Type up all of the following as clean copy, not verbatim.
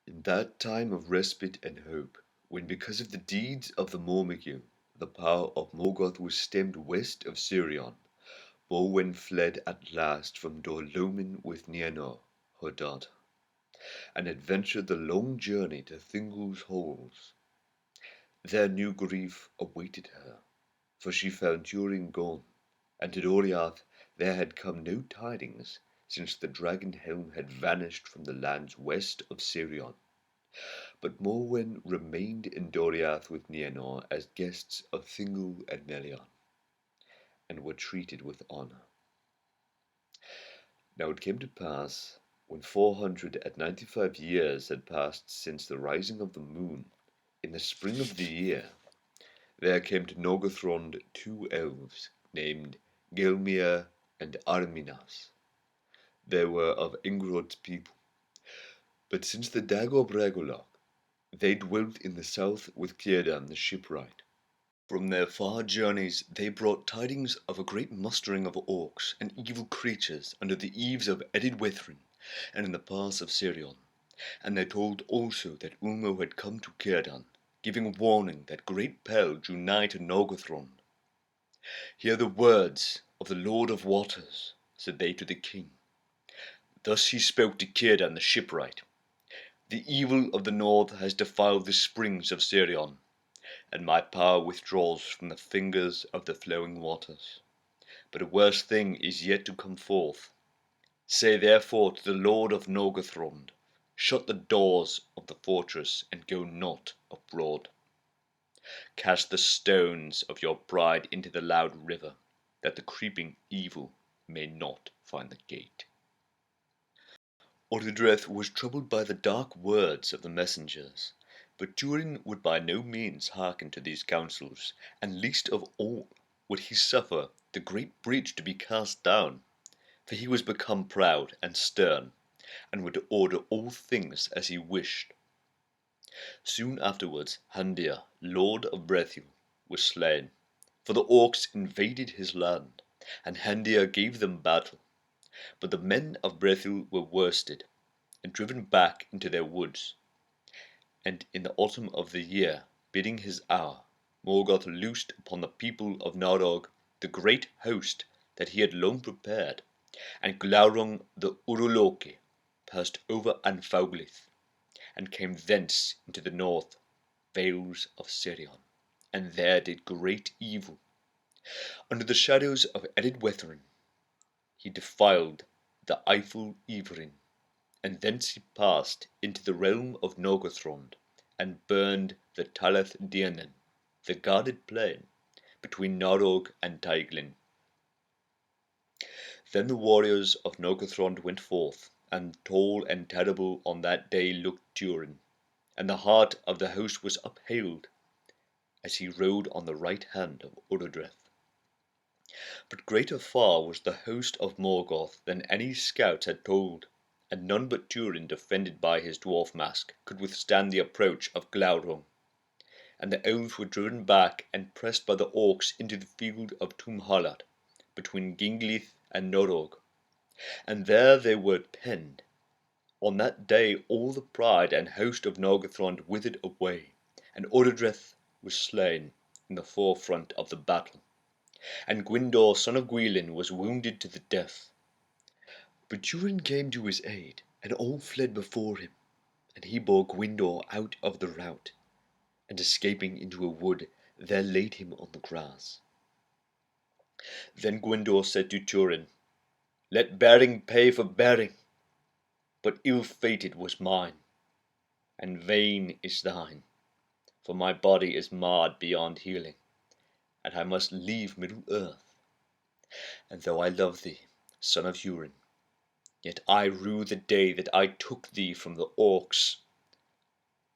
In that time of respite and hope, when because of the deeds of the Mormegil, the power of Morgoth was stemmed west of Sirion, Morwen fled at last from Dolomin with Nienor, her daughter, and adventured the long journey to Thingol's halls. There new grief awaited her, for she found Túrin gone, and to Doriath there had come no tidings since the dragon helm had vanished from the lands west of Sirion. But Morwen remained in Doriath with Nienor as guests of Thingol and Melion, and were treated with honour. Now it came to pass, when 495 years had passed since the rising of the moon, in the spring of the year, there came to Nargothrond two elves, named Gelmir and Arminas. They were of Ingrod's people, but since the Dagor Bragolok, they dwelt in the south with Círdan the shipwright. From their far journeys they brought tidings of a great mustering of orcs and evil creatures under the eaves of Ch.21 and in the pass of Sirion, and they told also that Ulmo had come to Círdan, giving warning that great peril drew nigh to Nargothrond. "Hear the words of the Lord of Waters," said they to the king. Thus he spoke to Círdan the shipwright: "The evil of the north has defiled the springs of Sirion, and my power withdraws from the fingers of the flowing waters. But a worse thing is yet to come forth. Say therefore to the Lord of Nargothrond, shut the doors of the fortress and go not abroad. Cast the stones of your pride into the loud river, that the creeping evil may not find the gate." Ordredreth was troubled by the dark words of the messengers, but Túrin would by no means hearken to these counsels, and least of all would he suffer the great bridge to be cast down, for he was become proud and stern, and would order all things as he wished. Soon afterwards Handir, lord of Brethil, was slain, for the orcs invaded his land, and Handir gave them battle. But the men of Brethil were worsted, and driven back into their woods. And in the autumn of the year, bidding his hour, Morgoth loosed upon the people of Narog the great host that he had long prepared, and Glaurung the Urukloki passed over Anfauglith, and came thence into the north vales of Sirion, and there did great evil. Under the shadows of Ch.21 he defiled the Eifel Ivrin, and thence he passed into the realm of Nargothrond, and burned the Talath Dianen, the guarded plain between Narog and Teiglin. Then the warriors of Nargothrond went forth, and tall and terrible on that day looked Túrin, and the heart of the host was upheld, as he rode on the right hand of Ordredreth. But greater far was the host of Morgoth than any scouts had told, and none but Túrin, defended by his dwarf mask, could withstand the approach of Glaurung. And the elves were driven back and pressed by the orcs into the field of Tumhalad, between Ginglith and Narog, and there they were penned. On that day all the pride and host of Nargothrond withered away, and Ordredreth was slain in the forefront of the battle, and Gwyndor son of Gwilyn was wounded to the death. But Túrin came to his aid, and all fled before him, and he bore Gwyndor out of the rout, and escaping into a wood, there laid him on the grass. Then Gwyndor said to Túrin, "Let bearing pay for bearing, but ill-fated was mine, and vain is thine, for my body is marred beyond healing, and I must leave Middle-earth. And though I love thee, son of Hurin, yet I rue the day that I took thee from the orcs.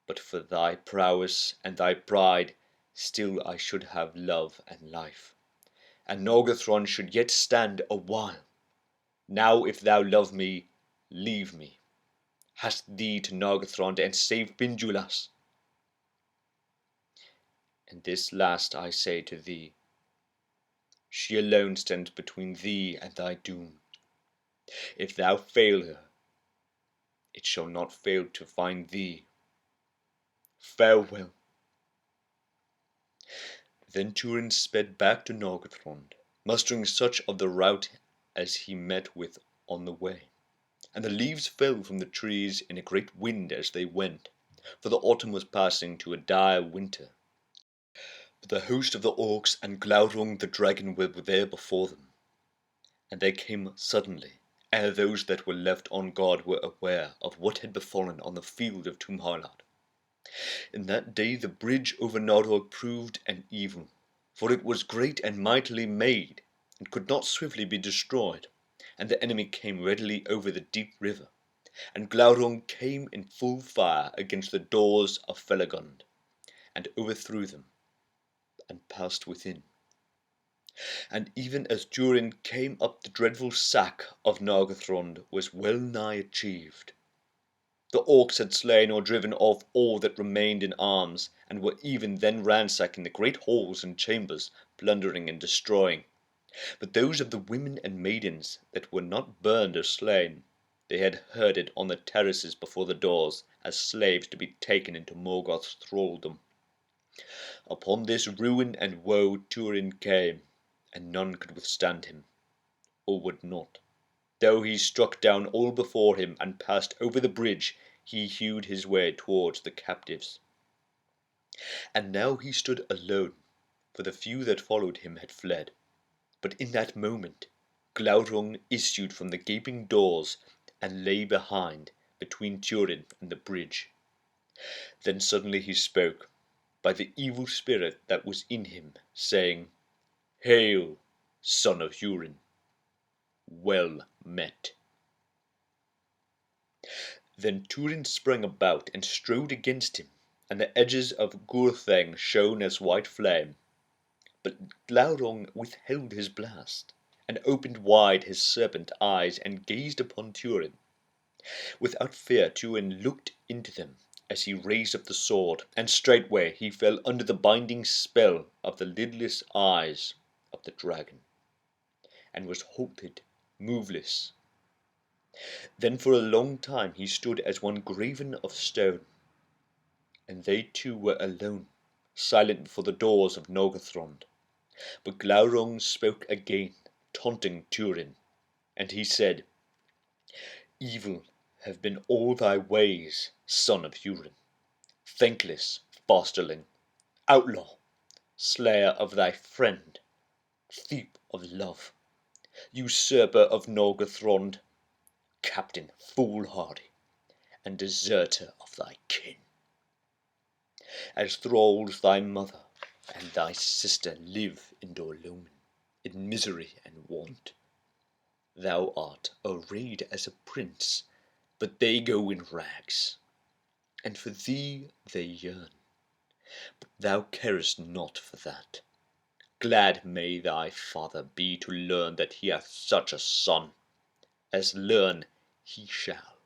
But for thy prowess and thy pride, still I should have love and life, and Nargothrond should yet stand a while. Now if thou love me, leave me, hast thee to Nargothrond, and save Bindulas. And this last I say to thee, she alone stands between thee and thy doom. If thou fail her, it shall not fail to find thee. Farewell." Then Túrin sped back to Nargothrond, mustering such of the rout as he met with on the way. And the leaves fell from the trees in a great wind as they went, for the autumn was passing to a dire winter. But the host of the orcs and Glaurung the dragon were there before them, and they came suddenly, ere those that were left on guard were aware of what had befallen on the field of Túmharlad. In that day the bridge over Narog proved an evil, for it was great and mightily made, and could not swiftly be destroyed, and the enemy came readily over the deep river, and Glaurung came in full fire against the doors of Felagund, and overthrew them, and passed within. And even as Túrin came up, the dreadful sack of Nargothrond was well nigh achieved. The orcs had slain or driven off all that remained in arms, and were even then ransacking the great halls and chambers, plundering and destroying. But those of the women and maidens that were not burned or slain, they had herded on the terraces before the doors, as slaves to be taken into Morgoth's thraldom. Upon this ruin and woe Túrin came, and none could withstand him, or would not. Though he struck down all before him, and passed over the bridge, he hewed his way towards the captives. And now he stood alone, for the few that followed him had fled. But in that moment Glaurung issued from the gaping doors, and lay behind, between Túrin and the bridge. Then suddenly he spoke, by the evil spirit that was in him, saying, "Hail, son of Húrin! Well met." Then Túrin sprang about and strode against him, and the edges of Gurthang shone as white flame. But Glaurung withheld his blast, and opened wide his serpent eyes, and gazed upon Túrin. Without fear Túrin looked into them, as he raised up the sword, and straightway he fell under the binding spell of the lidless eyes of the dragon, and was halted, moveless. Then for a long time he stood as one graven of stone, and they two were alone, silent before the doors of Nargothrond. But Glaurung spoke again, taunting Túrin, and he said, "Evil have been all thy ways, son of Húrin, thankless fosterling, outlaw, slayer of thy friend, thief of love, usurper of Nargothrond, captain foolhardy, and deserter of thy kin. As thralls thy mother and thy sister live in Doriath, in misery and want. Thou art arrayed as a prince, but they go in rags, and for thee they yearn. But thou carest not for that. Glad may thy father be to learn that he hath such a son, as learn he shall."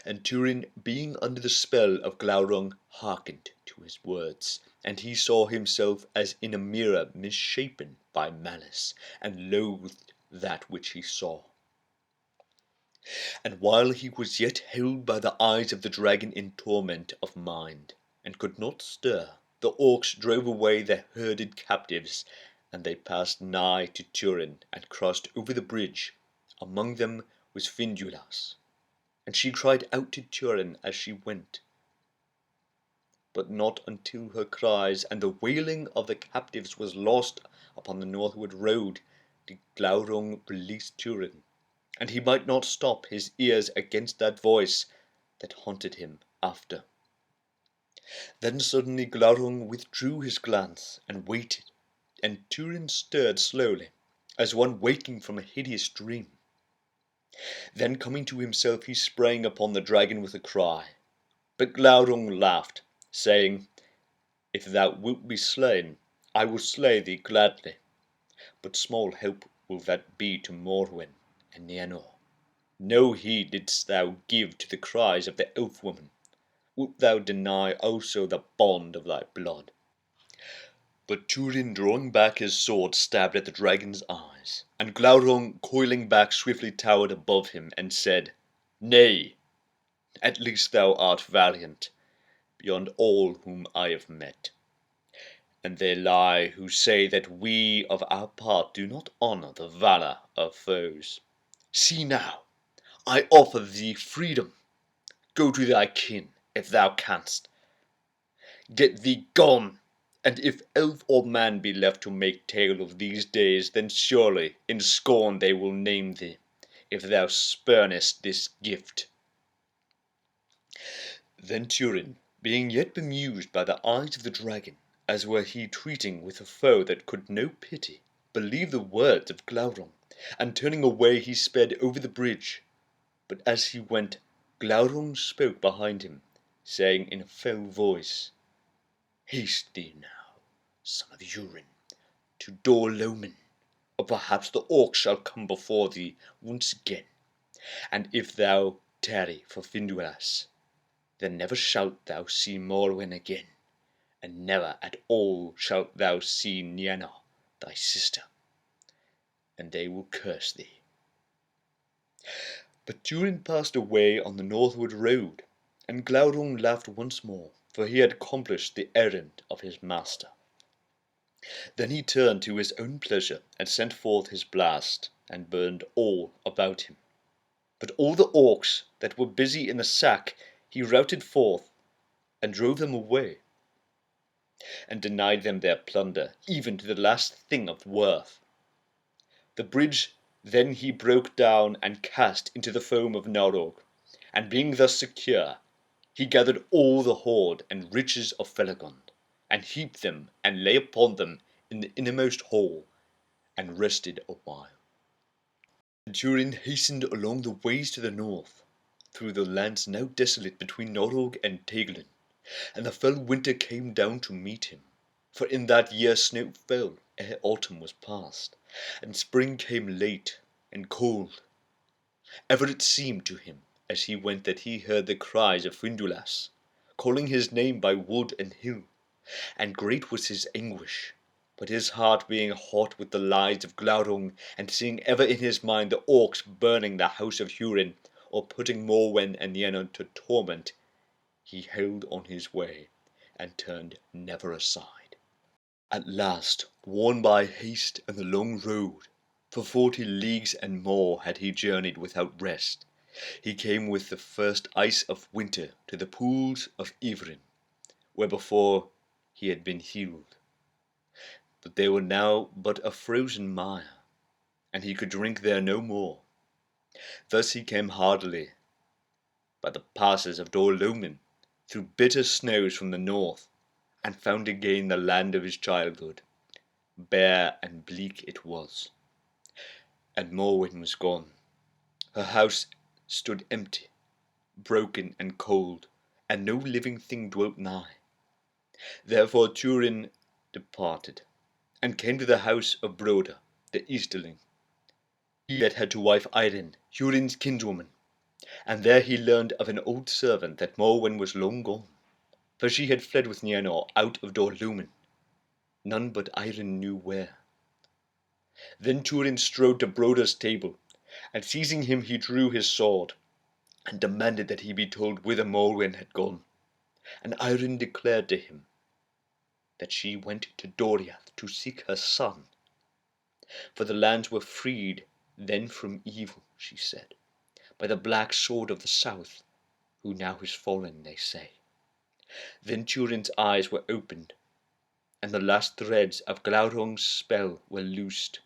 And Túrin, being under the spell of Glaurung, hearkened to his words, and he saw himself as in a mirror misshapen by malice, and loathed that which he saw. And while he was yet held by the eyes of the dragon in torment of mind, and could not stir, the orcs drove away the herded captives, and they passed nigh to Túrin, and crossed over the bridge. Among them was Finduilas, and she cried out to Túrin as she went. But not until her cries and the wailing of the captives was lost upon the northward road did Glaurung release Túrin, and he might not stop his ears against that voice that haunted him after. Then suddenly Glaurung withdrew his glance and waited, and Túrin stirred slowly, as one waking from a hideous dream. Then coming to himself he sprang upon the dragon with a cry. But Glaurung laughed, saying, "If thou wilt be slain, I will slay thee gladly. But small help will that be to Morwen and Nienor. No heed didst thou give to the cries of the elf woman. Wilt thou deny also the bond of thy blood?" But Túrin, drawing back his sword, stabbed at the dragon's eyes, and Glaurung, coiling back swiftly, towered above him, and said, "Nay, At least thou art valiant, beyond all whom I have met. And they lie who say that we of our part do not honour the valour of foes. See now, I offer thee freedom. Go to thy kin, if thou canst. Get thee gone, and if elf or man be left to make tale of these days, then surely in scorn they will name thee, if thou spurnest this gift. Then Túrin, being yet bemused by the eyes of the dragon, as were he treating with a foe that could no pity, believed the words of Glaurung, and turning away he sped over the bridge. But as he went, Glaurung spoke behind him, saying in a fell voice, Haste thee now, son of Túrin, to Dor Lomin, or perhaps the orcs shall come before thee once again. And if thou tarry for Finduilas, then never shalt thou see Morwen again, and never at all shalt thou see Nienor, thy sister, and they will curse thee. But Túrin passed away on the northward road, and Glaurung laughed once more, for he had accomplished the errand of his master. Then he turned to his own pleasure, and sent forth his blast, and burned all about him. But all the orcs that were busy in the sack he routed forth, and drove them away, and denied them their plunder, even to the last thing of worth. The bridge then he broke down and cast into the foam of Nargothrond, and being thus secure, he gathered all the hoard and riches of Felagund, and heaped them and lay upon them in the innermost hall, and rested a while. And Túrin hastened along the ways to the north, through the lands now desolate between Nargothrond and Teglin, and the fell winter came down to meet him. For in that year snow fell ere autumn was past, and spring came late and cold. Ever it seemed to him as he went that he heard the cries of Finduilas, calling his name by wood and hill, and great was his anguish. But his heart being hot with the lies of Glaurung, and seeing ever in his mind the orcs burning the house of Túrin, or putting Morwen and Nienor to torment, he held on his way, and turned never aside. At last, worn by haste and the long road, for 40 leagues and more had he journeyed without rest, he came with the first ice of winter to the pools of Ivrin, where before he had been healed. But they were now but a frozen mire, and he could drink there no more. Thus he came hardily by the passes of Dor Lomin, through bitter snows from the north, and found again the land of his childhood. Bare and bleak it was, and Morwen was gone. Her house stood empty, broken and cold, and no living thing dwelt nigh. Therefore Túrin departed, and came to the house of Broda, the Easterling, he that had to wife Eirin, Túrin's kinswoman, and there he learned of an old servant that Morwen was long gone, for she had fled with Nienor out of Dor Lomin, none but Eirin knew where. Then Túrin strode to Broda's table, and seizing him he drew his sword, and demanded that he be told whither Morwen had gone. And Eirin declared to him that she went to Doriath to seek her son, for the lands were freed then from evil, she said, by the black sword of the south, who now is fallen, they say. Then Túrin's eyes were opened, and the last threads of Glaurung's spell were loosed,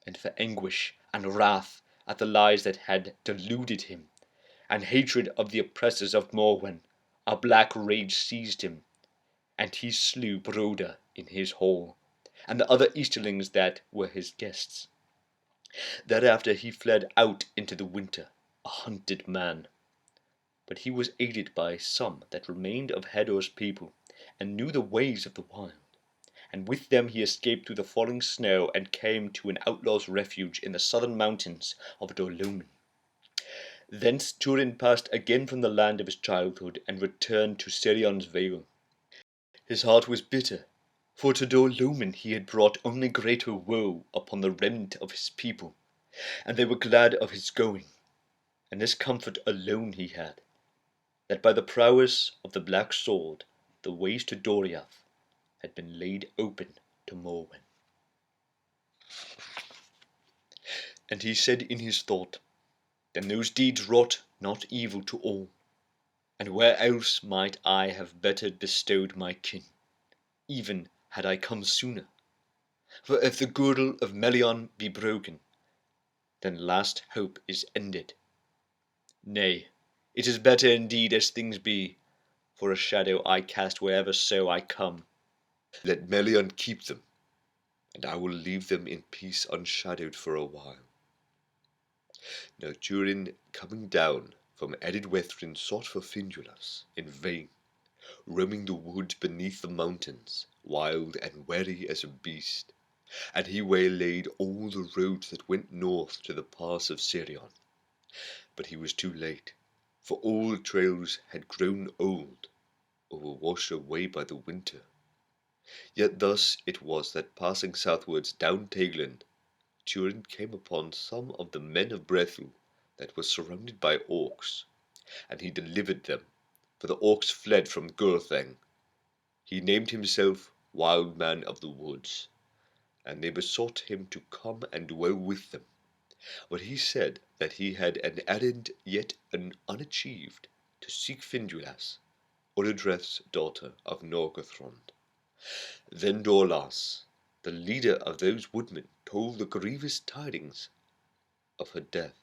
and for anguish and wrath at the lies that had deluded him, and hatred of the oppressors of Morwen, a black rage seized him, and he slew Broda in his hall, and the other Easterlings that were his guests. Thereafter he fled out into the winter, a hunted man. But he was aided by some that remained of Hedor's people, and knew the ways of the wild. And with them he escaped through the falling snow, and came to an outlaw's refuge in the southern mountains of Dor Lomin. Thence Túrin passed again from the land of his childhood, and returned to Sirion's vale. His heart was bitter, for to Dor Lomin he had brought only greater woe upon the remnant of his people, and they were glad of his going, and this comfort alone he had, that by the prowess of the black sword the ways to Doriath had been laid open to Morwen. And he said in his thought, then those deeds wrought not evil to all, and where else might I have better bestowed my kin, even had I come sooner? For if the girdle of Melion be broken, then last hope is ended. Nay, it is better indeed as things be, for a shadow I cast wherever so I come. Let Melion keep them, and I will leave them in peace unshadowed for a while. Now Túrin, coming down from Edwithrin, sought for Finduilas in vain, roaming the woods beneath the mountains, wild and wary as a beast, and he waylaid all the roads that went north to the pass of Sirion. But he was too late, for all the trails had grown old, or were washed away by the winter. Yet thus it was that passing southwards down Teigland, Túrin came upon some of the men of Brethil that were surrounded by orcs, and he delivered them, for the orcs fled from Gurthang. He named himself Wild Man of the Woods, and they besought him to come and dwell with them. But he said that he had an errand yet unachieved, to seek Finduilas, Ullidreth's daughter of Nargothrond. Then Dorlas, the leader of those woodmen, told the grievous tidings of her death.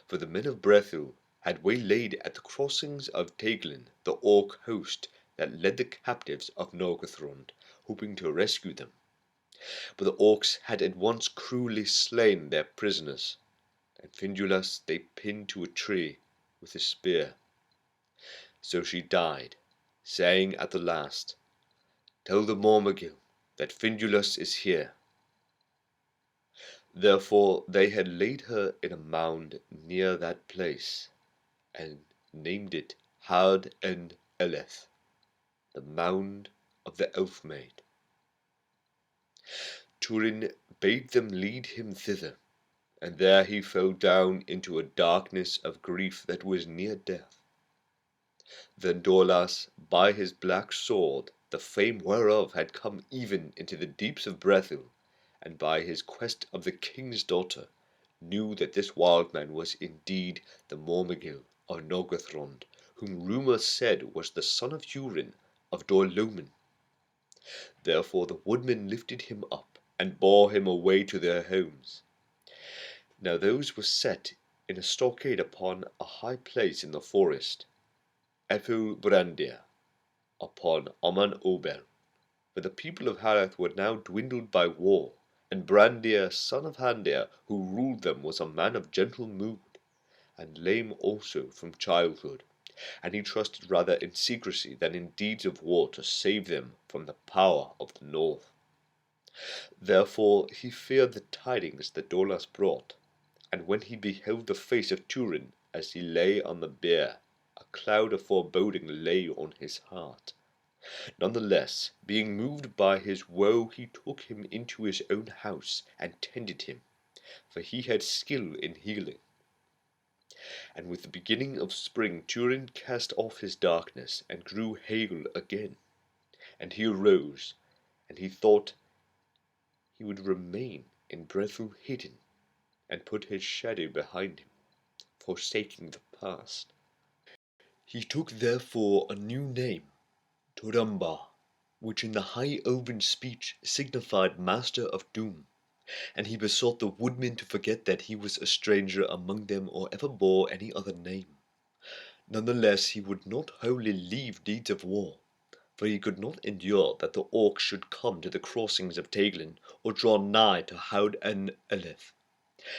For the men of Brethil had waylaid at the crossings of Teigland the orc host that led the captives of Nargothrond, hoping to rescue them. But the orcs had at once cruelly slain their prisoners, and Finduilas they pinned to a tree with a spear. So she died, saying at the last, tell the Mormagil that Finduilas is here. Therefore they had laid her in a mound near that place, and named it Hard en Eleth, the mound of the elf maid. Túrin bade them lead him thither, and there he fell down into a darkness of grief that was near death. Then Dorlas, by his black sword, the fame whereof had come even into the deeps of Brethil, and by his quest of the king's daughter, knew that this wild man was indeed the Mormagil of Nargothrond, whom rumour said was the son of Túrin of Dorlomen. Therefore the woodmen lifted him up, and bore him away to their homes. Now those were set in a stockade upon a high place in the forest, Ethel Brandir, upon Oman Obel, for the people of Harath were now dwindled by war, and Brandir, son of Handir, who ruled them, was a man of gentle mood, and lame also from childhood, and he trusted rather in secrecy than in deeds of war to save them from the power of the north. Therefore he feared the tidings that Dorlas brought, and when he beheld the face of Túrin as he lay on the bier, a cloud of foreboding lay on his heart. None the less, being moved by his woe, he took him into his own house and tended him, for he had skill in healing. And with the beginning of spring Túrin cast off his darkness and grew hale again, and he arose, and he thought he would remain in Brethil hidden, and put his shadow behind him, forsaking the past. He took therefore a new name, Turambar, which in the high elven speech signified Master of Doom, and he besought the woodmen to forget that he was a stranger among them or ever bore any other name. None the less he would not wholly leave deeds of war, for he could not endure that the orcs should come to the crossings of Teigland, or draw nigh to Haud en Eleth,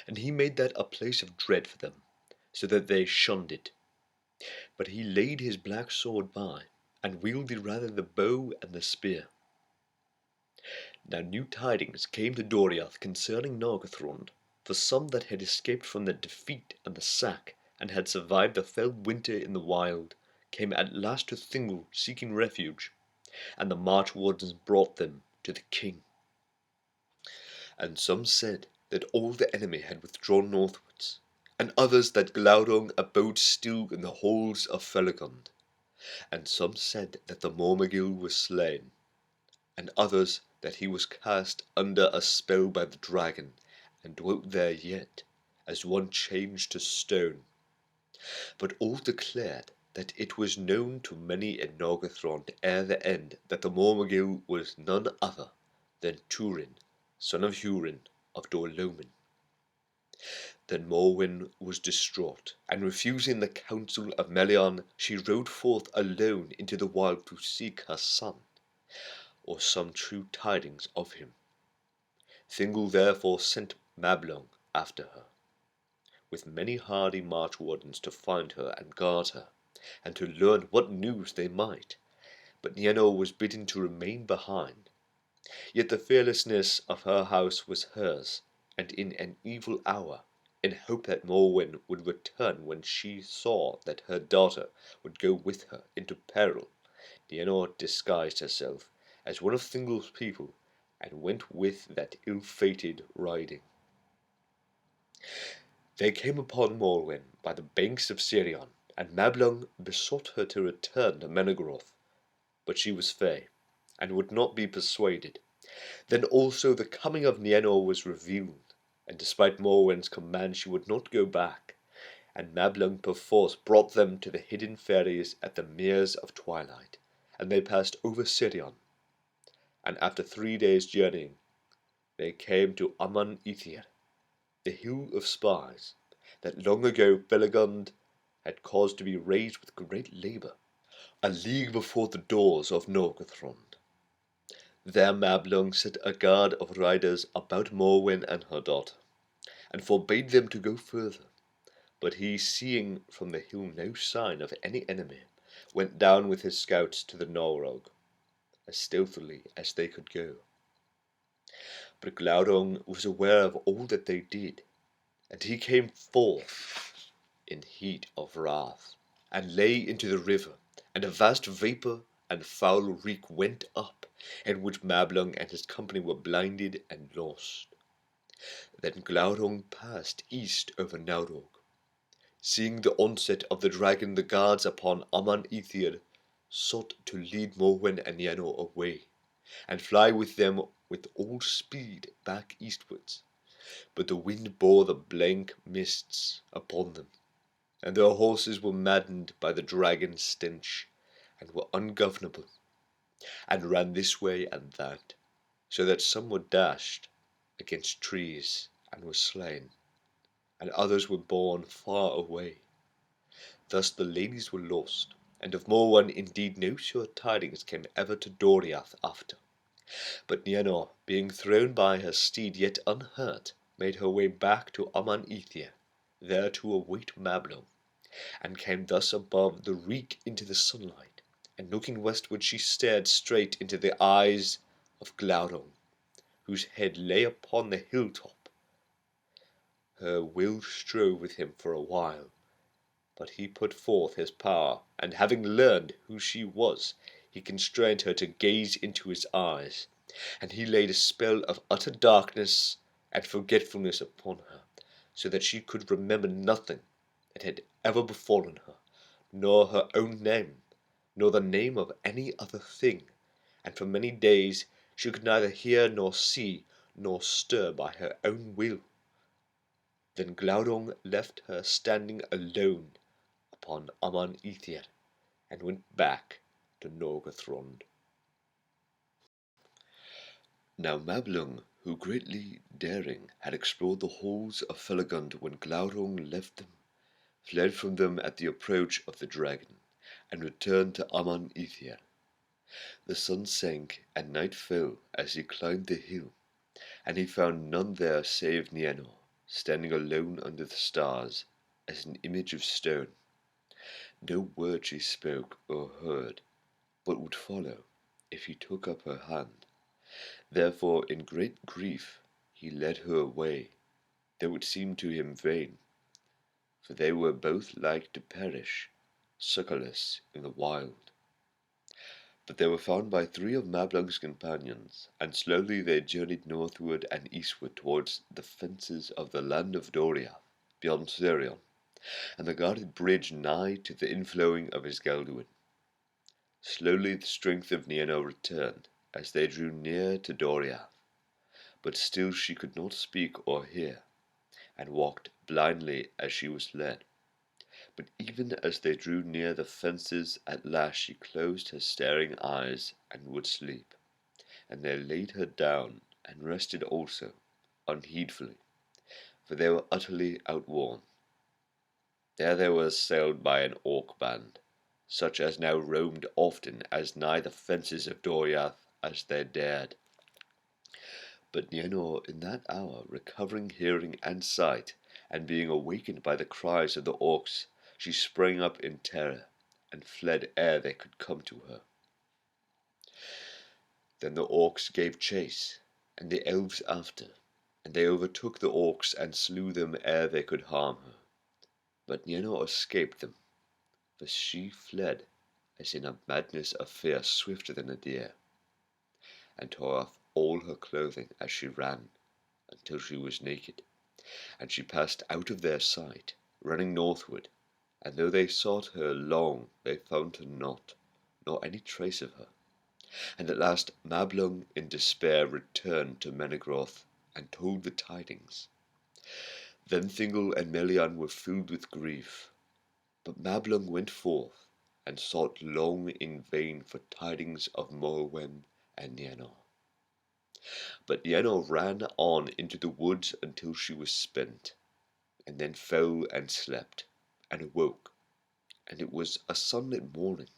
and he made that a place of dread for them, so that they shunned it. But he laid his black sword by, and wielded rather the bow and the spear. Now new tidings came to Doriath concerning Nargothrond, for some that had escaped from the defeat and the sack, and had survived the fell winter in the wild, came at last to Thingol seeking refuge, and the march wardens brought them to the king. And some said that all the enemy had withdrawn northwards, and others that Glaurung abode still in the halls of Felagund, and some said that the Mormegil was slain, and others that he was cast under a spell by the dragon, and dwelt there yet, as one changed to stone. But all declared that it was known to many in Nargothrond ere the end that the Mormegil was none other than Túrin, son of Hurin of Dorlomin. Then Morwen was distraught, and refusing the counsel of Melion, she rode forth alone into the wild to seek her son, or some true tidings of him. Thingol therefore sent Mablung after her, with many hardy march wardens to find her and guard her, and to learn what news they might. But Nienor was bidden to remain behind. Yet the fearlessness of her house was hers, and in an evil hour, in hope that Morwen would return when she saw that her daughter would go with her into peril, Nienor disguised herself as one of Thingol's people, and went with that ill-fated riding. They came upon Morwen by the banks of Sirion, and Mablung besought her to return to Menegroth, but she was fey, and would not be persuaded. Then also the coming of Nienor was revealed, and despite Morwen's command she would not go back, and Mablung perforce brought them to the hidden ferries at the meres of twilight, and they passed over Sirion, and after 3 days' journeying they came to Amon Ithir, the hill of spies, that long ago Felagund had caused to be raised with great labour, a league before the doors of Nargothrond. There Mablung set a guard of riders about Morwen and her daughter, and forbade them to go further. But he, seeing from the hill no sign of any enemy, went down with his scouts to the Norog, as stealthily as they could go. But Glaurung was aware of all that they did, and he came forth in heat of wrath, and lay into the river, and a vast vapour and foul reek went up, in which Mablung and his company were blinded and lost. Then Glaurung passed east over Narog. Seeing the onset of the dragon, the guards upon Amon Ithir sought to lead Morwen and Nienor away, and fly with them with all speed back eastwards. But the wind bore the blank mists upon them, and their horses were maddened by the dragon's stench, and were ungovernable, and ran this way and that, so that some were dashed against trees and were slain, and others were borne far away. Thus the ladies were lost, and of Morwen indeed no sure tidings came ever to Doriath after. But Nienor, being thrown by her steed yet unhurt, made her way back to Amon Ithir, there to await Mablung, and came thus above the reek into the sunlight, and looking westward she stared straight into the eyes of Glaurung, whose head lay upon the hilltop. Her will strove with him for a while, but he put forth his power, and having learned who she was, he constrained her to gaze into his eyes, and he laid a spell of utter darkness and forgetfulness upon her, so that she could remember nothing that had ever befallen her, nor her own name, nor the name of any other thing, and for many days she could neither hear nor see nor stir by her own will. Then Glaurung left her standing alone upon Amon Ithir, and went back to Nargothrond. Now Mablung, who greatly daring had explored the halls of Felagund when Glaurung left them, fled from them at the approach of the dragon, and returned to Amon Ithir. The sun sank and night fell as he climbed the hill, and he found none there save Nienor, standing alone under the stars, as an image of stone. No word she spoke or heard, but would follow if he took up her hand. Therefore in great grief he led her away, though it seemed to him vain, for they were both like to perish, succourless in the wild. But they were found by 3 of Mablung's companions, and slowly they journeyed northward and eastward towards the fences of the land of Doriath, beyond Silmarillion, and the guarded bridge nigh to the inflowing of his Glaurung. Slowly the strength of Nienor returned as they drew near to Doriath, but still she could not speak or hear, and walked blindly as she was led. But even as they drew near the fences, at last she closed her staring eyes and would sleep, and they laid her down and rested also, unheedfully, for they were utterly outworn. There they were assailed by an orc band, such as now roamed often as nigh the fences of Doriath as they dared. But Nienor in that hour, recovering hearing and sight, and being awakened by the cries of the orcs, she sprang up in terror, and fled ere they could come to her. Then the orcs gave chase, and the elves after, and they overtook the orcs and slew them ere they could harm her. But Nienor escaped them, for she fled as in a madness of fear swifter than a deer, and tore off all her clothing as she ran, until she was naked, and she passed out of their sight, running northward, and though they sought her long, they found her not, nor any trace of her. And at last Mablung in despair returned to Menegroth, and told the tidings. Then Thingol and Melian were filled with grief, but Mablung went forth, and sought long in vain for tidings of Morwen and Nienor. But Nienor ran on into the woods until she was spent, and then fell and slept, and awoke, and it was a sunlit morning,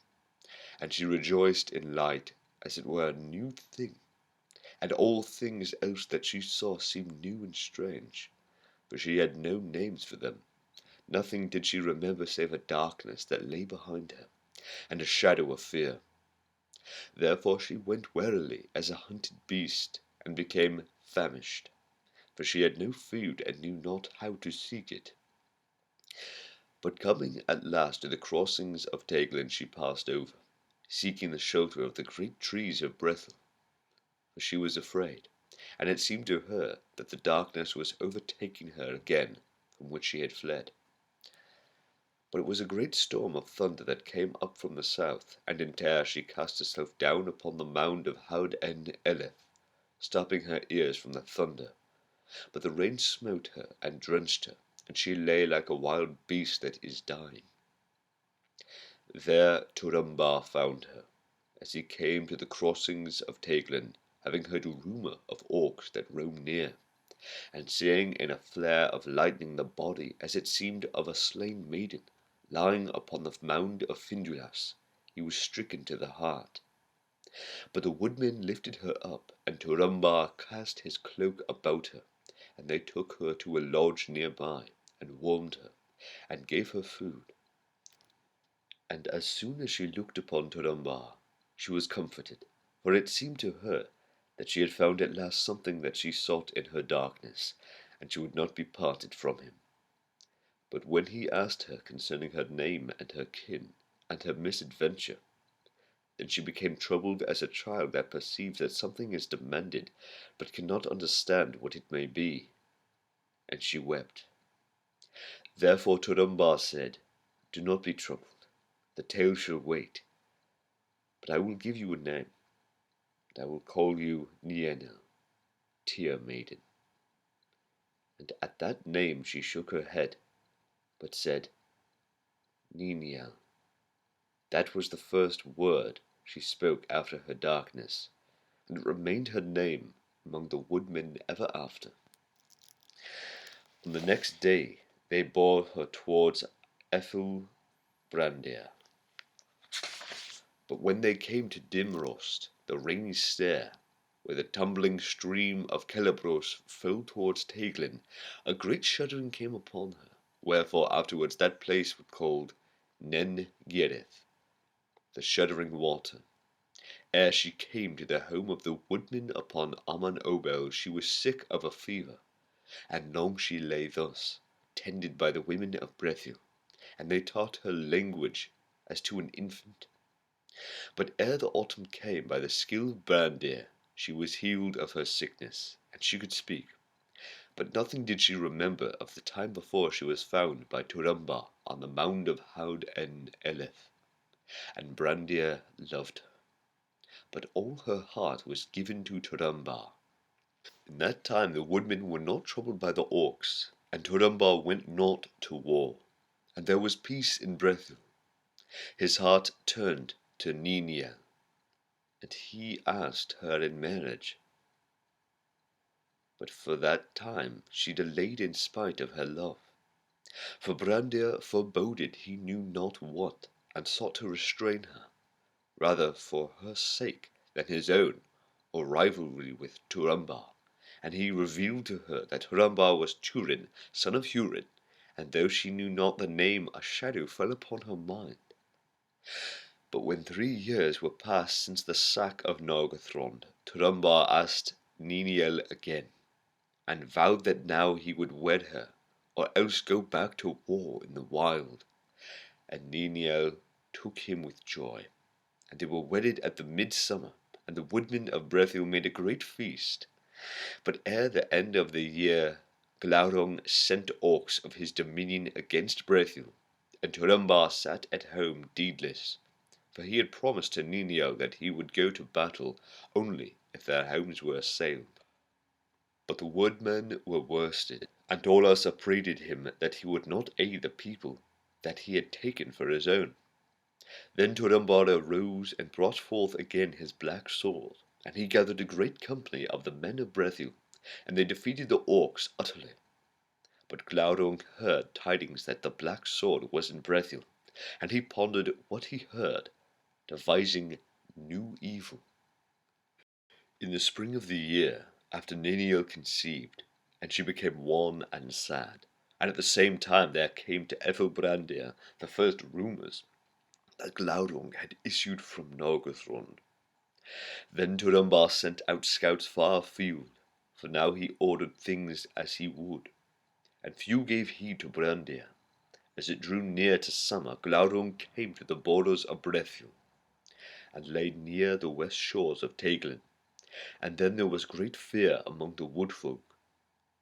and she rejoiced in light as it were a new thing, and all things else that she saw seemed new and strange, for she had no names for them. Nothing did she remember save a darkness that lay behind her, and a shadow of fear. Therefore she went warily as a hunted beast, and became famished, for she had no food and knew not how to seek it. But coming at last to the crossings of Teglin, she passed over, seeking the shelter of the great trees of Brethil, for she was afraid, and it seemed to her that the darkness was overtaking her again from which she had fled. But it was a great storm of thunder that came up from the south, and in terror she cast herself down upon the mound of Haud en Eleth, stopping her ears from the thunder. But the rain smote her and drenched her, and she lay like a wild beast that is dying. There Turambar found her, as he came to the crossings of Teglin, having heard a rumour of orcs that roamed near, and seeing in a flare of lightning the body, as it seemed, of a slain maiden, lying upon the mound of Findulas, he was stricken to the heart. But the woodmen lifted her up, and Turambar cast his cloak about her, and they took her to a lodge near by, and warmed her, and gave her food. And as soon as she looked upon Turambar, she was comforted, for it seemed to her that she had found at last something that she sought in her darkness, and she would not be parted from him. But when he asked her concerning her name and her kin, and her misadventure, then she became troubled as a child that perceives that something is demanded, but cannot understand what it may be, and she wept. Therefore Turambar said, "Do not be troubled. The tale shall wait, but I will give you a name, and I will call you Níniel, Tear Maiden." And at that name she shook her head, but said, Níniel. That was the first word she spoke after her darkness, and it remained her name among the woodmen ever after. On the next day they bore her towards Brandir. But when they came to Dimrost, the rainy stair, where the tumbling stream of Celebros fell towards Teglin, a great shuddering came upon her, wherefore afterwards that place was called Nen Giereth, the shuddering water. Ere she came to the home of the woodmen upon Amon Obel, she was sick of a fever, and long she lay thus, tended by the women of Brethil, and they taught her language as to an infant. But ere the autumn came, by the skill of Brandir, she was healed of her sickness, and she could speak. But nothing did she remember of the time before she was found by Turambar on the mound of Haud en Eleth, and Brandir loved her. But all her heart was given to Turambar. In that time the woodmen were not troubled by the orcs, and Turambar went not to war, and there was peace in Brethil. His heart turned to Níniel, and he asked her in marriage. But for that time she delayed in spite of her love. For Brandir foreboded he knew not what, and sought to restrain her, rather for her sake than his own, or rivalry with Turambar. And he revealed to her that Turambar was Túrin, son of Hurin, and though she knew not the name, a shadow fell upon her mind. But when 3 years were past since the sack of Nargothrond, Turambar asked Níniel again, and vowed that now he would wed her, or else go back to war in the wild. And Níniel took him with joy, and they were wedded at the midsummer, and the woodmen of Brethil made a great feast. But ere the end of the year, Glaurung sent orcs of his dominion against Brethil, and Turambar sat at home deedless, for he had promised to Níniel that he would go to battle only if their homes were assailed. But the woodmen were worsted, and Doriath upbraided him that he would not aid the people that he had taken for his own. Then Turambar arose and brought forth again his black sword, and he gathered a great company of the men of Brethil, and they defeated the orcs utterly. But Glaurung heard tidings that the black sword was in Brethil, and he pondered what he heard, devising new evil. In the spring of the year, after Níniel conceived, and she became wan and sad, and at the same time there came to Brandir the first rumours that Glaurung had issued from Nargothrond. Then Turambar sent out scouts far afield, for now he ordered things as he would, and few gave heed to Brandir. As it drew near to summer, Glaurung came to the borders of Brethil, and lay near the west shores of Teiglen. And then there was great fear among the woodfolk,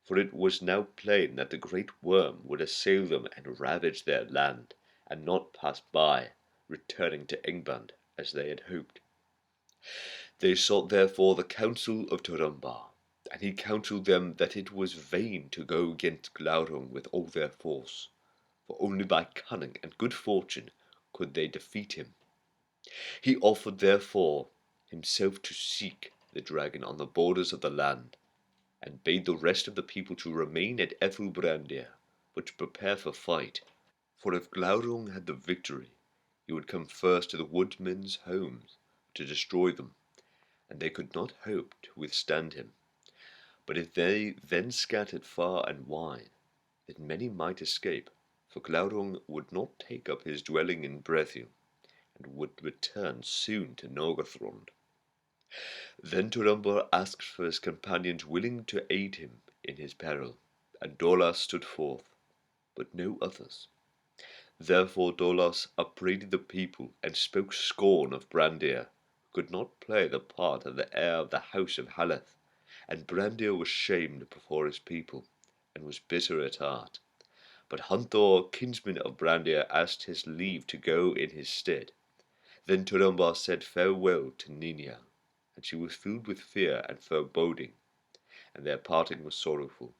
for it was now plain that the great worm would assail them and ravage their land, and not pass by, returning to England as they had hoped. They sought therefore the counsel of Turambar, and he counselled them that it was vain to go against Glaurung with all their force, for only by cunning and good fortune could they defeat him. He offered therefore himself to seek the dragon on the borders of the land, and bade the rest of the people to remain at Brandir, but to prepare for fight. For if Glaurung had the victory, he would come first to the woodmen's homes to destroy them, and they could not hope to withstand him. But if they then scattered far and wide, then many might escape, for Glaurung would not take up his dwelling in Brethil, and would return soon to Nargothrond. Then Turambar asked for his companions willing to aid him in his peril, and Doriath stood forth, but no others. Therefore Doriath upbraided the people, and spoke scorn of Brandir, who could not play the part of the heir of the house of Haleth. And Brandir was shamed before his people, and was bitter at heart. But Hunthor, kinsman of Brandir, asked his leave to go in his stead. Then Turambar said farewell to Níniel, and she was filled with fear and foreboding, and their parting was sorrowful.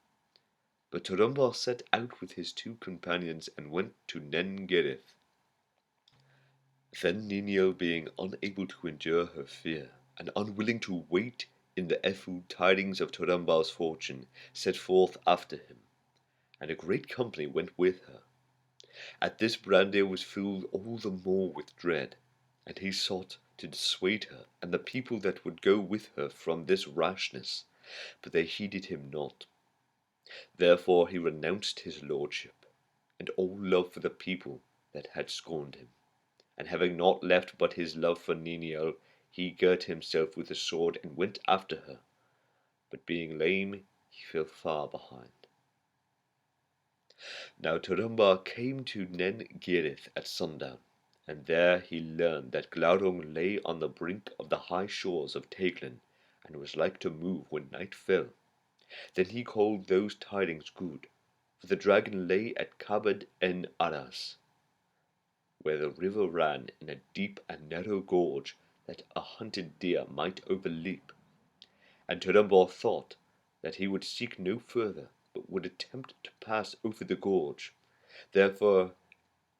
But Turambar set out with his 2 companions and went to Nen Girith. Then Níniel, being unable to endure her fear, and unwilling to wait in the Ephod tidings of Turambar's fortune, set forth after him, and a great company went with her. At this Brandir was filled all the more with dread, and he sought to dissuade her and the people that would go with her from this rashness, but they heeded him not. Therefore he renounced his lordship, and all love for the people that had scorned him, and having not left but his love for Níniel, he girt himself with a sword and went after her, but being lame he fell far behind. Now Turambar came to Nen Girith at sundown, and there he learned that Glaurung lay on the brink of the high shores of Teiglen, and was like to move when night fell. Then he called those tidings good, for the dragon lay at Cabed en Aras, where the river ran in a deep and narrow gorge that a hunted deer might overleap. And Turambar thought that he would seek no further, but would attempt to pass over the gorge. Therefore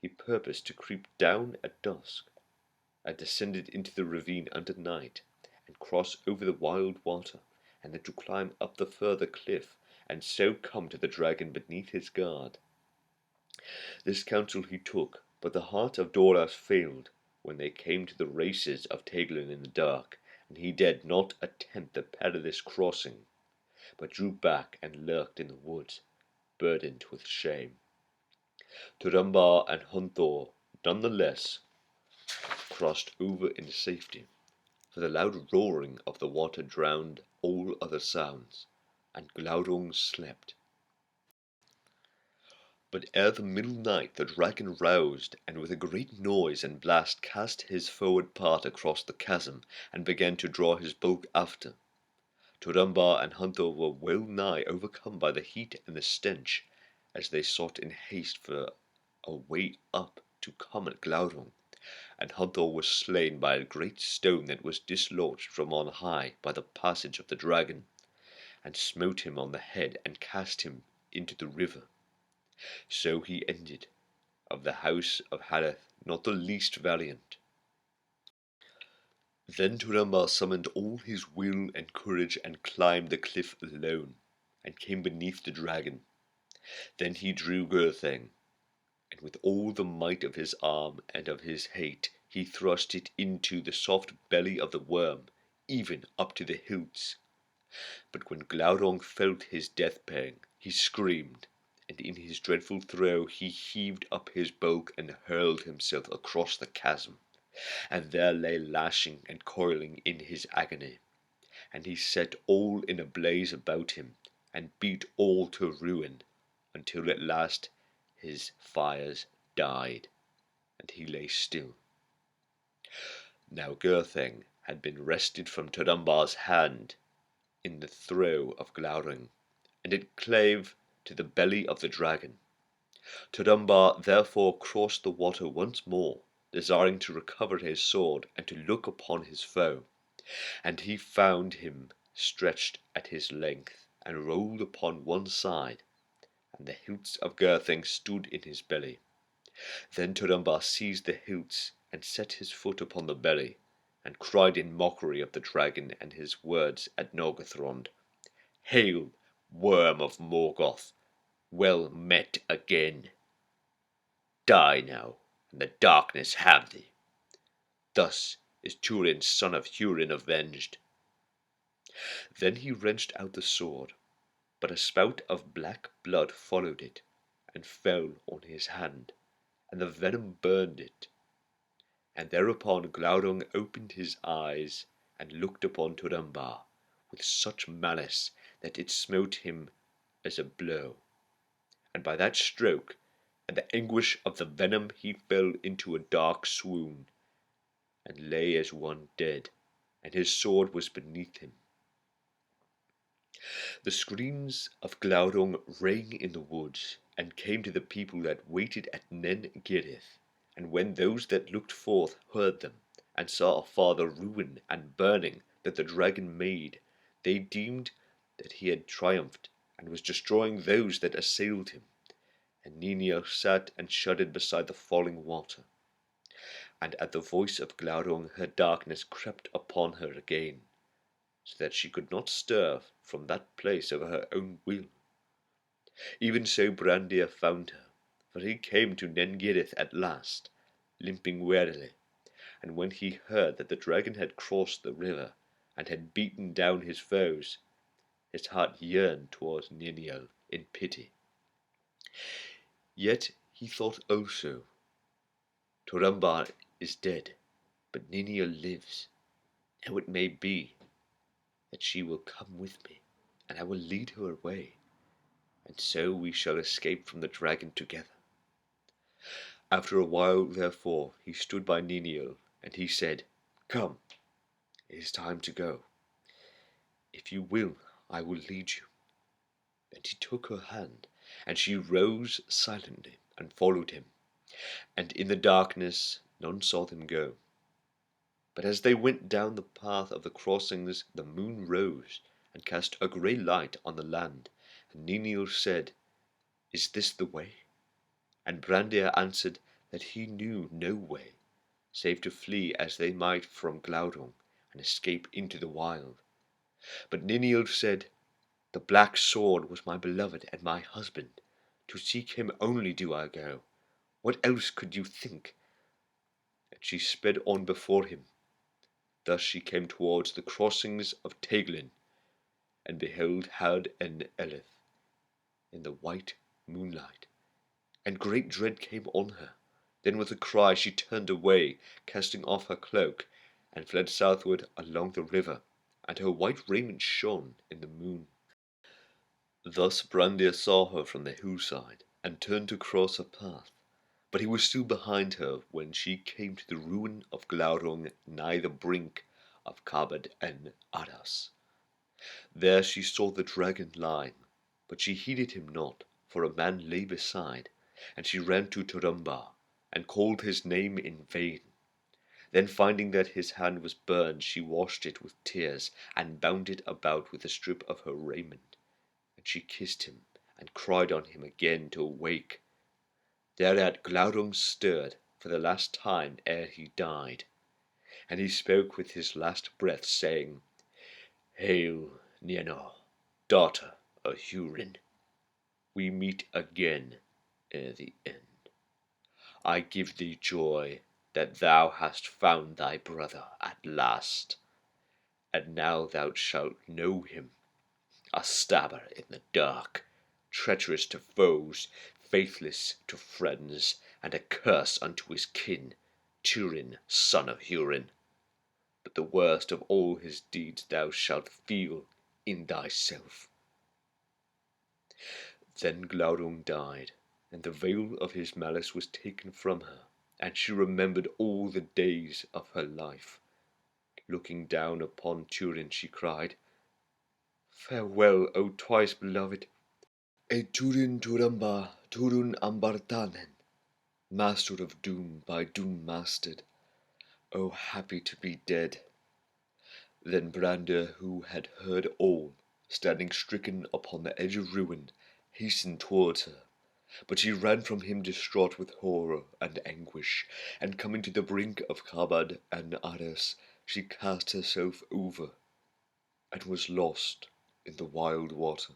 he purposed to creep down at dusk, and descended into the ravine under night, and cross over the wild water, and then to climb up the further cliff, and so come to the dragon beneath his guard. This counsel he took, but the heart of Doriath failed when they came to the races of Teglin in the dark, and he dared not attempt the perilous crossing, but drew back and lurked in the woods, burdened with shame. Turambar and Hunthor, none the less, crossed over in safety, for the loud roaring of the water drowned all other sounds, and Glaurung slept. But ere the middle night the dragon roused, and with a great noise and blast cast his forward part across the chasm, and began to draw his bulk after. Turambar and Hunthor were well nigh overcome by the heat and the stench, as they sought in haste for a way up to come at Glaurung, and Hunthor was slain by a great stone that was dislodged from on high by the passage of the dragon, and smote him on the head and cast him into the river. So he ended, of the house of Hareth not the least valiant. Then Turambar summoned all his will and courage and climbed the cliff alone, and came beneath the dragon. Then he drew Gurthang, and with all the might of his arm and of his hate he thrust it into the soft belly of the worm, even up to the hilts. But when Glaurung felt his death pang, he screamed, and in his dreadful throe he heaved up his bulk and hurled himself across the chasm, and there lay lashing and coiling in his agony. And he set all in a blaze about him, and beat all to ruin, until at last his fires died, and he lay still. Now Gurthang had been wrested from Turambar's hand in the throe of Glaurung, and it clave to the belly of the dragon. Turambar therefore crossed the water once more, desiring to recover his sword and to look upon his foe, and he found him stretched at his length, and rolled upon one side, and the hilts of Gurthang stood in his belly. Then Turambar seized the hilts, and set his foot upon the belly, and cried in mockery of the dragon and his words at Nargothrond, "Hail, worm of Morgoth! Well met again! Die now, and the darkness have thee. Thus is Túrin son of Túrin avenged." Then he wrenched out the sword, but a spout of black blood followed it, and fell on his hand, and the venom burned it. And thereupon Glaurung opened his eyes, and looked upon Turambar with such malice that it smote him as a blow. And by that stroke, and the anguish of the venom, he fell into a dark swoon, and lay as one dead, and his sword was beneath him. The screams of Glaurung rang in the woods, and came to the people that waited at Nen Girith, and when those that looked forth heard them, and saw afar the ruin and burning that the dragon made, they deemed that he had triumphed, and was destroying those that assailed him. And Níniel sat and shuddered beside the falling water. And at the voice of Glaurung her darkness crept upon her again, so that she could not stir from that place of her own will. Even so Brandir found her, for he came to Nen Girith at last, limping wearily, and when he heard that the dragon had crossed the river, and had beaten down his foes, his heart yearned towards Níniel in pity. Yet he thought also, Turambar is dead, but Níniel lives. Now it may be that she will come with me, and I will lead her away, and so we shall escape from the dragon together. After a while, therefore, he stood by Níniel, and he said, "Come, it is time to go. If you will, I will lead you." And he took her hand, and she rose silently and followed him. And in the darkness none saw them go. But as they went down the path of the crossings, the moon rose and cast a grey light on the land. And Níniel said, "Is this the way?" And Brandir answered that he knew no way, save to flee as they might from Glaurung, and escape into the wild. But Níniel said, "The black sword was my beloved and my husband. To seek him only do I go. What else could you think?" And she sped on before him. Thus she came towards the crossings of Teglin, and beheld Had and Eleth in the white moonlight. And great dread came on her. Then with a cry she turned away, casting off her cloak, and fled southward along the river, and her white raiment shone in the moon. Thus Brandir saw her from the hillside, and turned to cross her path. But he was still behind her when she came to the ruin of Glaurung nigh the brink of Cabed and Aras. There she saw the dragon lying, but she heeded him not, for a man lay beside, and she ran to Turambar, and called his name in vain. Then finding that his hand was burned, she washed it with tears, and bound it about with a strip of her raiment. And she kissed him, and cried on him again to awake. Thereat Glaurung stirred for the last time ere he died, and he spoke with his last breath, saying, "Hail, Nienor, daughter of Túrin. We meet again ere the end. I give thee joy that thou hast found thy brother at last, and now thou shalt know him, a stabber in the dark, treacherous to foes, faithless to friends, and a curse unto his kin, Túrin, son of Túrin. But the worst of all his deeds thou shalt feel in thyself." Then Glaurung died, and the veil of his malice was taken from her, and she remembered all the days of her life. Looking down upon Túrin, she cried, "Farewell, O twice beloved! E Túrin Turambar, Túrin Ambartanen, master of doom, by doom mastered. O happy to be dead!" Then Brandir, who had heard all, standing stricken upon the edge of ruin, hastened towards her. But she ran from him distraught with horror and anguish, and coming to the brink of Cabed and Aras, she cast herself over, and was lost in the wild water.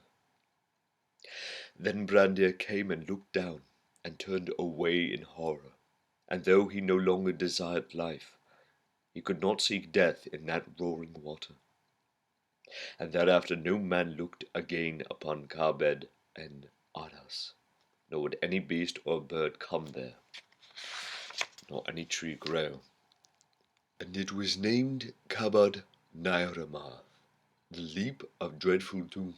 Then Brandir came and looked down, and turned away in horror, and though he no longer desired life, he could not seek death in that roaring water. And thereafter no man looked again upon Cabed and Aras, nor would any beast or bird come there, nor any tree grow. And it was named Cabed Naoramar, the leap of dreadful doom.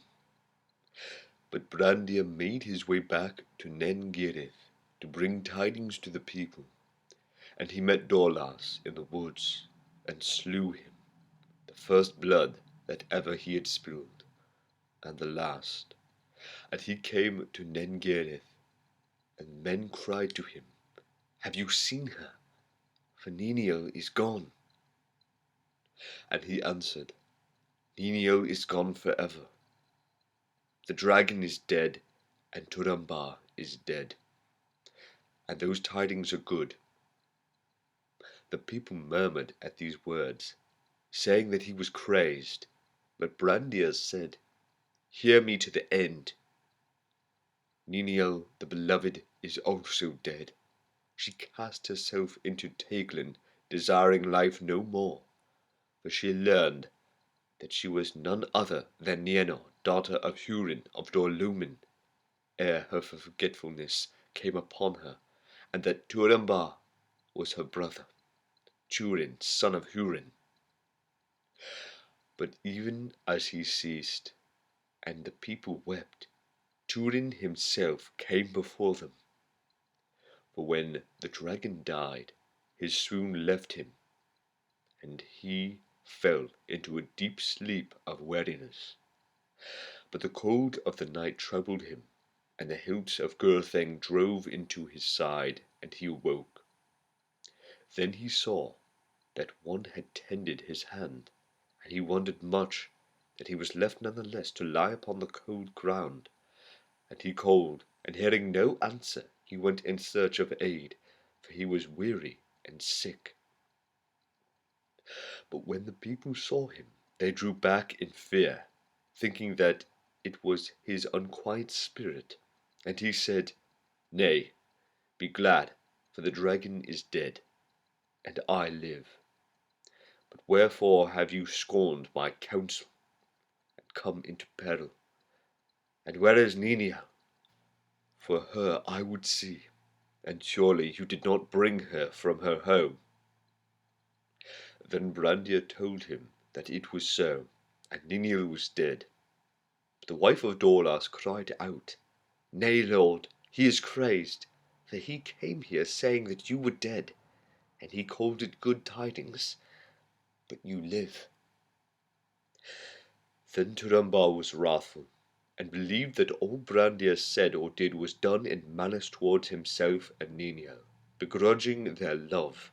But Brandir made his way back to Nen Girith to bring tidings to the people, and he met Dorlas in the woods, and slew him, the first blood that ever he had spilled, and the last. And he came to Nen Girith, and men cried to him, "Have you seen her? For Níniel is gone." And he answered, "Níniel is gone forever. The dragon is dead, and Turambar is dead. And those tidings are good." The people murmured at these words, saying that he was crazed. But Brandir said, "Hear me to the end. Níniel, the beloved, is also dead. She cast herself into Teglin, desiring life no more, for she learned that she was none other than Nienor, daughter of Túrin of Dorlumen, ere her forgetfulness came upon her, and that Turambar was her brother, Túrin, son of Túrin." But even as he ceased, and the people wept, Túrin himself came before them. For when the dragon died, his swoon left him, and he fell into a deep sleep of weariness. But the cold of the night troubled him, and the hilts of Glaurung drove into his side, and he awoke. Then he saw that one had tended his hand, and he wondered much that he was left none the less to lie upon the cold ground. And he called, and hearing no answer, he went in search of aid, for he was weary and sick. But when the people saw him, they drew back in fear, thinking that it was his unquiet spirit. And he said, Nay, be glad, for the dragon is dead, and I live. But wherefore have you scorned my counsel, and come into peril? And where is Níniel? For her I would see, and surely you did not bring her from her home. Then Brandir told him that it was so, and Níniel was dead. But the wife of Doriath cried out, Nay, lord, he is crazed, for he came here saying that you were dead, and he called it good tidings, but you live. Then Turambar was wrathful, and believed that all Brandir said or did was done in malice towards himself and Níniel, begrudging their love.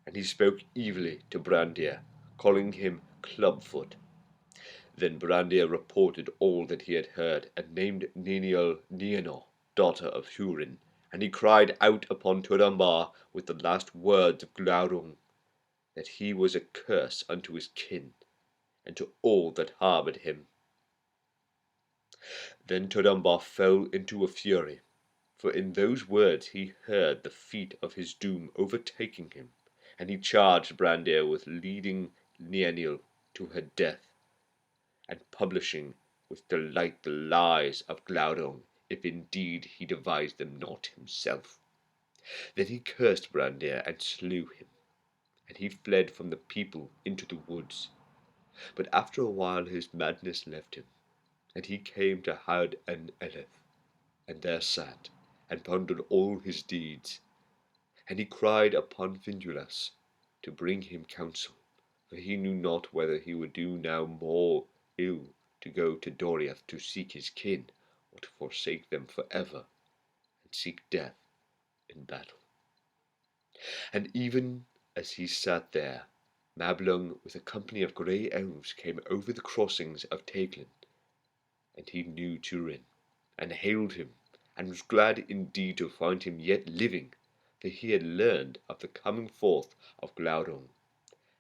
And he spoke evilly to Brandir, calling him Clubfoot. Then Brandir reported all that he had heard, and named Níniel Nienor, daughter of Túrin. And he cried out upon Turambar with the last words of Glaurung, that he was a curse unto his kin, and to all that harboured him. Then Turambar fell into a fury, for in those words he heard the feet of his doom overtaking him, and he charged Brandir with leading Níniel to her death, and publishing with delight the lies of Glaurung, if indeed he devised them not himself. Then he cursed Brandir and slew him, and he fled from the people into the woods. But after a while his madness left him, and he came to Had and Eleth, and there sat, and pondered all his deeds. And he cried upon Finduilas to bring him counsel, for he knew not whether he would do now more ill to go to Doriath to seek his kin, or to forsake them for ever, and seek death in battle. And even as he sat there, Mablung with a company of grey elves came over the crossings of Teighlin, and he knew Túrin, and hailed him, and was glad indeed to find him yet living, for he had learned of the coming forth of Glaurung,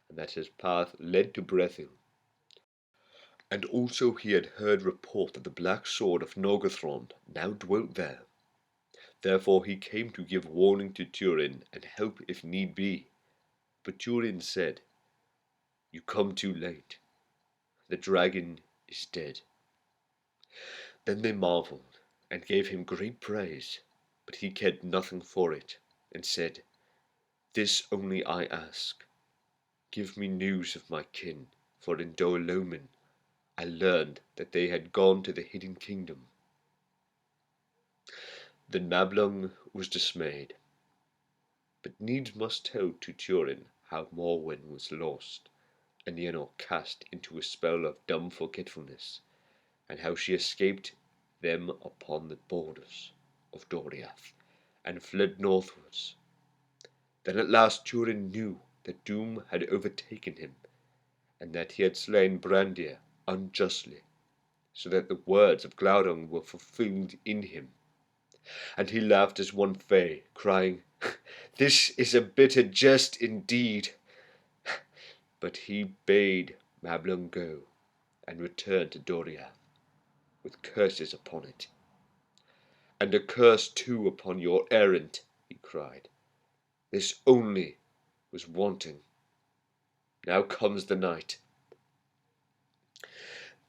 and that his path led to Brethil. And also he had heard report that the black sword of Nargothrond now dwelt there. Therefore he came to give warning to Túrin, and help if need be. But Túrin said, You come too late. The dragon is dead. Then they marvelled, and gave him great praise, but he cared nothing for it, and said, This only I ask, give me news of my kin, for in Doriath I learned that they had gone to the hidden kingdom. Then Mablung was dismayed, but needs must tell to Túrin how Morwen was lost, and Nienor cast into a spell of dumb forgetfulness, and how she escaped them upon the borders of Doriath, and fled northwards. Then at last Túrin knew that doom had overtaken him, and that he had slain Brandir unjustly, so that the words of Glaurung were fulfilled in him. And he laughed as one fey, crying, This is a bitter jest indeed. But he bade Mablung go, and return to Doriath, with curses upon it. And a curse too upon your errand, he cried. This only was wanting. Now comes the night.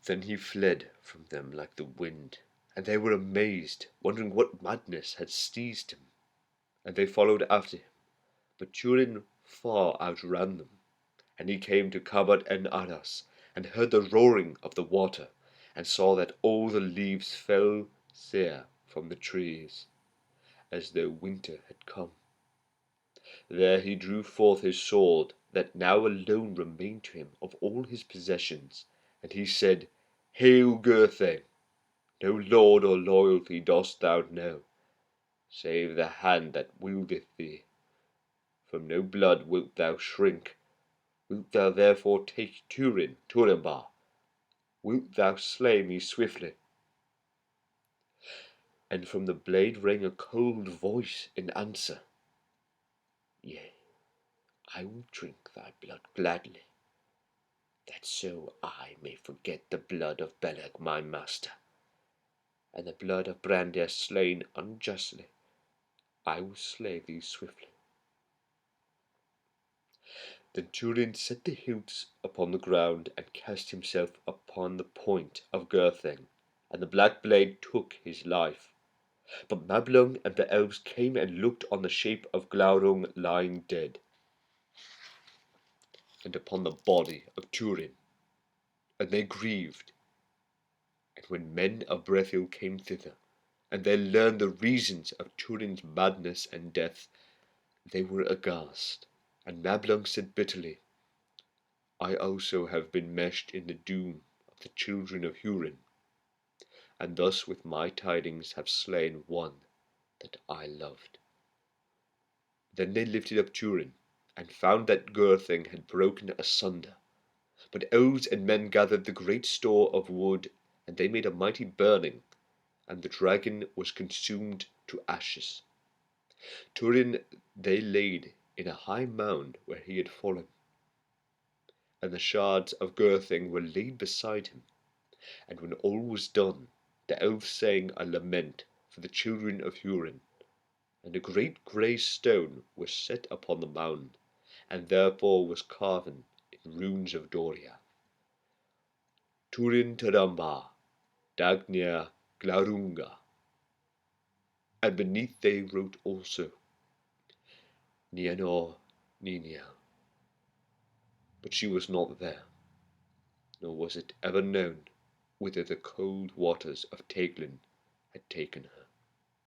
Then he fled from them like the wind, and they were amazed, wondering what madness had seized him. And they followed after him, but Túrin far outran them. And he came to Cabot and Aras, and heard the roaring of the water, and saw that all the leaves fell sere from the trees, as though winter had come. There he drew forth his sword, that now alone remained to him of all his possessions, and he said, Hail, Glaurung! No lord or loyalty dost thou know, save the hand that wieldeth thee. From no blood wilt thou shrink. Wilt thou therefore take Túrin, Turambar? Wilt thou slay me swiftly? And from the blade rang a cold voice in answer. Yea, I will drink thy blood gladly, that so I may forget the blood of Beleg my master, and the blood of Brandir slain unjustly. I will slay thee swiftly. Then Túrin set the hilts upon the ground, and cast himself upon the point of Gurthing, and the black blade took his life. But Mablung and the elves came and looked on the shape of Glaurung lying dead, and upon the body of Túrin, and they grieved. And when men of Brethil came thither, and they learned the reasons of Túrin's madness and death, they were aghast. And Mablung said bitterly, I also have been meshed in the doom of the children of Hurin, and thus with my tidings have slain one that I loved. Then they lifted up Túrin, and found that Gurthing had broken asunder. But elves and men gathered the great store of wood, and they made a mighty burning, and the dragon was consumed to ashes. Túrin they laid in a high mound where he had fallen, and the shards of Gurthing were laid beside him. And when all was done, the elves sang a lament for the children of Hurin, and a great grey stone was set upon the mound, and therefore was carven in runes of Doriath. Túrin Turambar, Dagnir Glaurunga. And beneath they wrote also, Nienor, Níniel. But she was not there, nor was it ever known whither the cold waters of Teglin had taken her.